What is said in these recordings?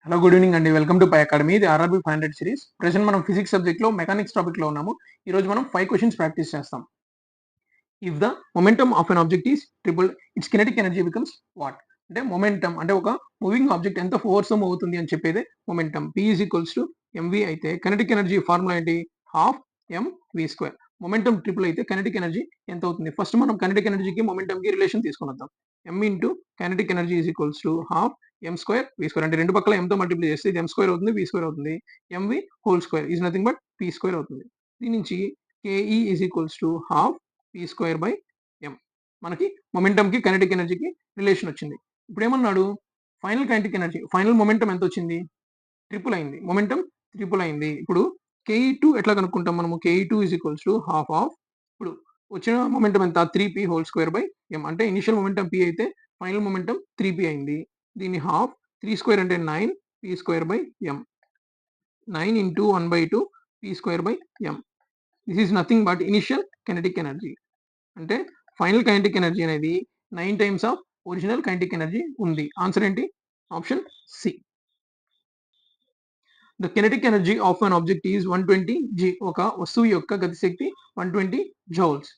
Hello good evening అండి. Welcome to Pi Academy. ఇది RRB 500 series. Present మనం physics సబ్జెక్ట్‌లో మెకానిక్స్ టాపిక్‌లో ఉన్నాము. ఈరోజు మనం 5 క్వెషన్స్ ప్రాక్టీస్ చేస్తాం. If the momentum of an object is triple its kinetic energy becomes what? అంటే మొమెంటమ్ అంటే ఒక మూవింగ్ ఆబ్జెక్ట్ ఎంత ఫోర్స్‌తో మూవ్ అవుతుంది అని చెప్పేదే momentum. P is equals to M V అయితే కైనెటిక్ ఎనర్జీ ఫార్ములా ఏంటి? Half M V square. Momentum triple అయితే కైనెటిక్ ఎనర్జీ ఎంత అవుతుంది? ఫస్ట్ మనం కైనెటిక్ ఎనర్జీకి మొమెంటమ్‌కి రిలేషన్ తీసుకొనొద్దాం. M into kinetic energy is equals to half M square V square. అంటే రెండు పక్కల ఎంతో మల్టిప్లై చేస్తే ఇది ఎం స్క్వేర్ అవుతుంది, వి స్క్వేర్ అవుతుంది. M V whole square is nothing but P square అవుతుంది. దీని నుంచి K E is equals to half P square by M. మనకి మొమెంటమ్‌కి కైనెటిక్ ఎనర్జీకి రిలేషన్ వచ్చింది. ఇప్పుడు ఏమన్నాడు? Final kinetic energy, final momentum ఎంత వచ్చింది? ట్రిపుల్ అయింది. మొమెంటమ్ ట్రిపుల్ అయింది. ఇప్పుడు కేఈ2 ఎట్లా కనుక్కుంటాం మనము? K E two is equals to half of ఇప్పుడు వచ్చిన మొమెంటమ్ ఎంత? 3p whole square by m. అంటే ఇనిషియల్ మొమెంటమ్ p అయితే ఫైనల్ మొమెంటమ్ 3p అయింది. దీన్ని హాఫ్ 3 స్క్వేర్ అంటే 9 p square by m. 9 into 1/2 p square by m. This is nothing but initial kinetic energy. అంటే final kinetic energy అనేది 9 times of original kinetic energy ఉంది. Answer ఏంటి? Option C. The kinetic energy of an object is 120 G. ఒక వస్తువు యొక్క గతిశక్తి 120 joules.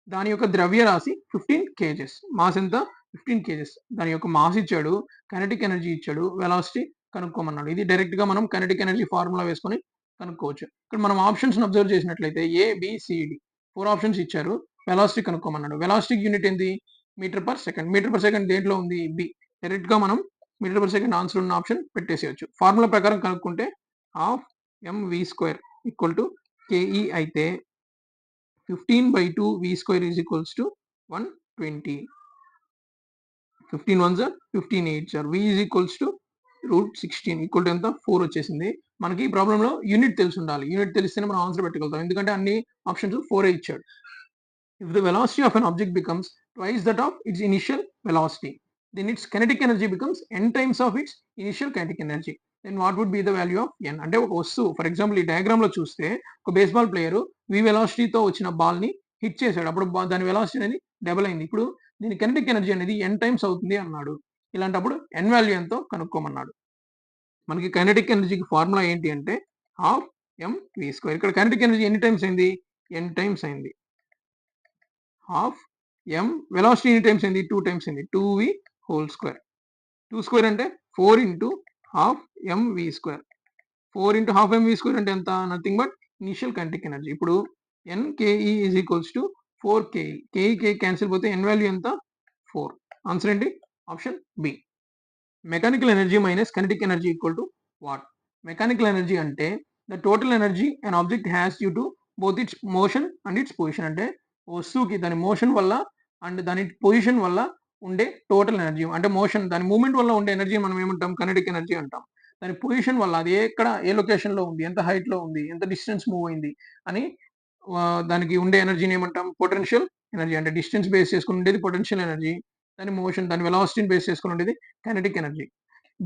దాని యొక్క ద్రవ్యరాశి 15 కేజెస్. మాస్ ఎంత? 15 కేజెస్. దాని యొక్క మాస్ ఇచ్చాడు, కైనెటిక్ ఎనర్జీ ఇచ్చాడు, వెలాసిటీ కనుక్కోమన్నాడు. ఇది డైరెక్ట్ గా మనం కైనెటిక్ ఎనర్జీ ఫార్ములా వేసుకొని కనుక్కోవచ్చు. ఇక్కడ మనం ఆప్షన్స్ అబ్జర్వ్ చేసినట్లయితే A B C D 4 options ఇచ్చారు. వెలాసిటీ కనుక్కోమన్నాడు. వెలాసిటీ యూనిట్ ఏంది? Metre per second. Metre per second దేంట్లో ఉంది? బి. డైరెక్ట్ గా మనం మీటర్ పర్ సెకండ్ ఆన్సర్ ఉన్న ఆప్షన్ పెట్టేసేయచ్చు. ఫార్ములా ప్రకారం కనుక్కుంటే half MV square equal to KE అయితే 15/2 v square is equals to 120. 15 ones are 15 8s are v is equals to root 16 equal to ఎంత? 4 వచ్చేసింది. మనకి ఈ ప్రాబ్లంలో యూనిట్ తెలిసి ఉండాలి. యూనిట్ తెలిస్తేనే మనం ఆన్సర్ పెట్టగలుగుతాం. ఎందుకంటే అన్ని ఆప్షన్స్ 4 ఇచ్చాడు. If the velocity of an object becomes twice that of its initial velocity, then its kinetic energy becomes n times of its initial kinetic energy. Then what would be the value of n? అంటే ఒక వస్తువు for example ఈ diagram లో చూస్తే ఒక baseball player v వెలాసిటీతో వచ్చిన ball ని hit చేశాడు. అప్పుడు దాని వెలాసిటీ అనేది డబుల్ అయింది. ఇప్పుడు దీని కినెటిక్ ఎనర్జీ అనేది n టైమ్స్ అవుతుంది అన్నాడు. ఇలాంటప్పుడు n వాల్యూ ఎంతో కనుక్కోమన్నాడు. మనకి కైనెటిక్ ఎనర్జీకి ఫార్ములా ఏంటి అంటే హాఫ్ ఎం వి స్క్వేర్. ఇక్కడ కైనెటిక్ ఎనర్జీ ఎన్ని టైమ్స్ అయింది? n టైమ్స్ అయింది. హాఫ్ ఎం వెలాసిటీ ఎన్ని టైమ్స్ అయింది? 2 టైమ్స్ అయింది. 2v whole square. 2 స్క్వేర్ అంటే 4 into half MV square. 4 into half MV square అంటే ఎంత? Nothing but initial kinetic energy. ఇప్పుడు ఎన్కేఈ ఈజ్ ఈక్వల్స్ టు 4కేఈ. కేఈ క్యాన్సిల్ పోతే ఎన్ వాల్యూ ఎంత? 4. ఆన్సర్ ఏంటి? Option B. Mechanical energy minus kinetic energy equal to what? Mechanical energy అంటే the total energy an object has due to both its motion and its position. అంటే వస్తువుకి దాని motion వల్ల and దాని position వల్ల ఉండే టోటల్ ఎనర్జీ. అంటే motion దాని మూవ్మెంట్ వల్ల ఉండే ఎనర్జీ మనం ఏమంటాం? కైనెటిక్ ఎనర్జీ అంటాం. దాని పొజిషన్ వల్ల అది ఎక్కడ ఏ లొకేషన్ లో ఉంది, ఎంత హైట్ లో ఉంది, ఎంత డిస్టెన్స్ మూవ్ అయింది అని దానికి ఉండే ఎనర్జీని ఏమంటాం? Potential energy. అంటే డిస్టెన్స్ బేస్ చేసుకుని ఉండేది పొటెన్షియల్ ఎనర్జీ. దాని మోషన్ దాని వెలాసిటీని బేస్ చేసుకుని ఉండేది కైనెటిక్ ఎనర్జీ.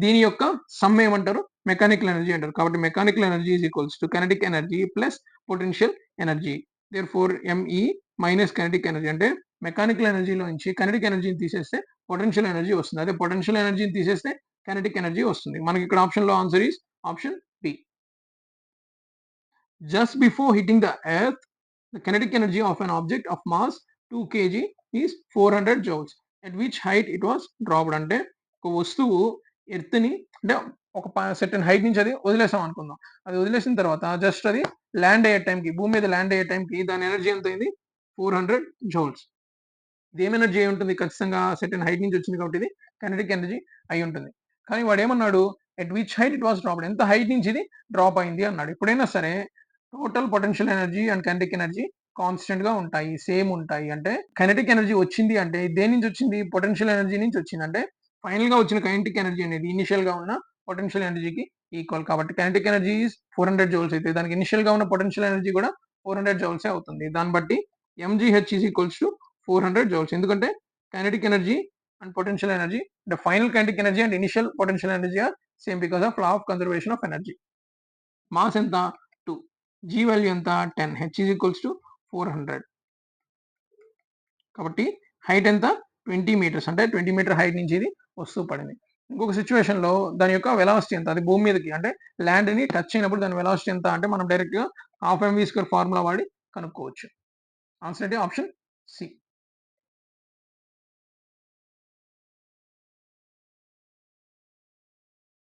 దీని యొక్క సమ్ ఏమంటారు? మెకానికల్ ఎనర్జీ అంటారు. కాబట్టి mechanical energy is equals to kinetic energy plus potential energy. Therefore ME minus kinetic energy. అంటే మెకానికల్ ఎనర్జీలో నుంచి కైనెటిక్ ఎనర్జీని తీసేస్తే పొటెన్షియల్ ఎనర్జీ వస్తుంది. అదే పొటెన్షియల్ ఎనర్జీని తీసేస్తే కైనెటిక్ ఎనర్జీ వస్తుంది. మనకి ఇక్కడ ఆప్షన్ లో answer is option B. Just before hitting the earth the kinetic energy of an object of mass 2 kg is 400 joules. At which height it was dropped? అంటే ఒక వస్తువు ఎర్త్ ని అంటే ఒక సర్టెన్ హైట్ నుంచి అది వదిలేసాం అనుకుందాం. అది వదిలేసిన తర్వాత జస్ట్ అది ల్యాండ్ అయ్యే టైంకి, భూమి మీద ల్యాండ్ అయ్యే టైంకి దాని ఎనర్జీ ఎంత అయింది? 400 జౌల్స్. ఇది ఏం ఎనర్జీ అయి ఉంటుంది? ఖచ్చితంగా సర్టెన్ హైట్ నుంచి వచ్చింది కాబట్టి ఇది కైనెటిక్ ఎనర్జీ అయి ఉంటుంది. కానీ వాడు ఏమన్నాడు? At which height it was dropped. ఎంత హైట్ నుంచి ఇది డ్రాప్ అయింది అన్నాడు. ఎప్పుడైనా సరే total potential energy and kinetic energy constant గా ఉంటాయి, సేమ్ ఉంటాయి. అంటే కైనెటిక్ ఎనర్జీ వచ్చింది అంటే దేని నుంచి వచ్చింది? పొటెన్షియల్ ఎనర్జీ నుంచి వచ్చింది. అంటే ఫైనల్ గా వచ్చిన కైనెటిక్ ఎనర్జీ అనేది ఇనిషియల్ గా ఉన్న పొటెన్షియల్ ఎనర్జీకి ఈక్వల్. కాబట్టి కైనెటిక్ ఎనర్జీ 400 జౌల్స్ అయితే దానికి ఇనిషియల్ గా ఉన్న పొటెన్షియల్ ఎనర్జీ కూడా 400 జౌల్స్ అవుతుంది. దాన్ని బట్టి M G H is equals to 400 joules. ఎందుకంటే kinetic energy and potential energy the final kinetic energy and initial potential energy are same because of law of conservation of energy. Mass ఎంత? 2. G value ఎంత? 10. H is equals to 400. కాబట్టి height ఎంత? 20 metres. అంటే 20 metre height నుంచి ఇది వస్తువు పడింది. ఇంకొక సిట్యుయేషన్‌లో దాని యొక్క వెలాసిటీ ఎంత? అది భూమి మీదకి అంటే ల్యాండ్‌ని టచ్ అయినప్పుడు దాని వెలాసిటీ ఎంత అంటే మనం డైరెక్ట్‌గా హాఫ్ ఎంవీ స్క్వేర్ ఫార్ములా వాడి కనుక్కోవచ్చు. ఆన్సర్ ఏంటి? Option C.